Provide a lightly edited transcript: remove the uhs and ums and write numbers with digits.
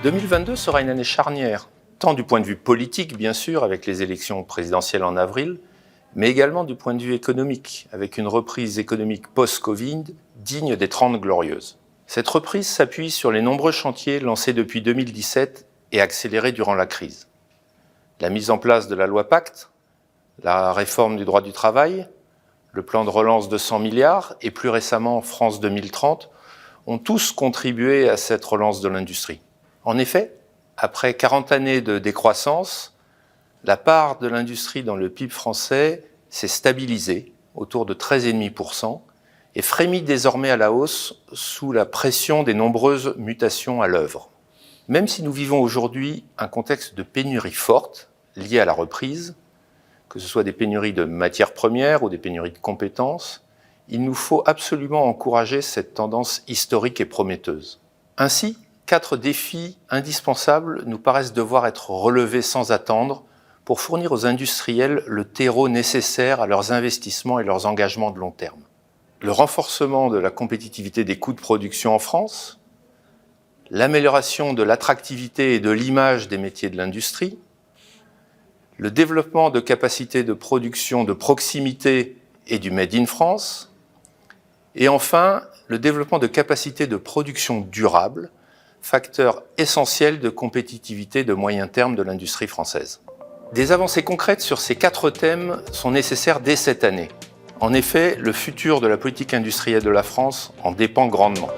2022 sera une année charnière, tant du point de vue politique, bien sûr, avec les élections présidentielles en avril, mais également du point de vue économique, avec une reprise économique post-Covid digne des 30 Glorieuses. Cette reprise s'appuie sur les nombreux chantiers lancés depuis 2017 et accélérés durant la crise. La mise en place de la loi Pacte, la réforme du droit du travail, le plan de relance de 100 milliards et plus récemment France 2030 ont tous contribué à cette relance de l'industrie. En effet, après 40 années de décroissance, la part de l'industrie dans le PIB français s'est stabilisée autour de 13,5% et frémit désormais à la hausse sous la pression des nombreuses mutations à l'œuvre. Même si nous vivons aujourd'hui un contexte de pénurie forte liée à la reprise, que ce soit des pénuries de matières premières ou des pénuries de compétences, il nous faut absolument encourager cette tendance historique et prometteuse. Ainsi, 4 défis indispensables nous paraissent devoir être relevés sans attendre pour fournir aux industriels le terreau nécessaire à leurs investissements et leurs engagements de long terme. Le renforcement de la compétitivité des coûts de production en France, l'amélioration de l'attractivité et de l'image des métiers de l'industrie, le développement de capacités de production de proximité et du Made in France, et enfin, le développement de capacités de production durable, facteur essentiel de compétitivité de moyen terme de l'industrie française. Des avancées concrètes sur ces 4 thèmes sont nécessaires dès cette année. En effet, le futur de la politique industrielle de la France en dépend grandement.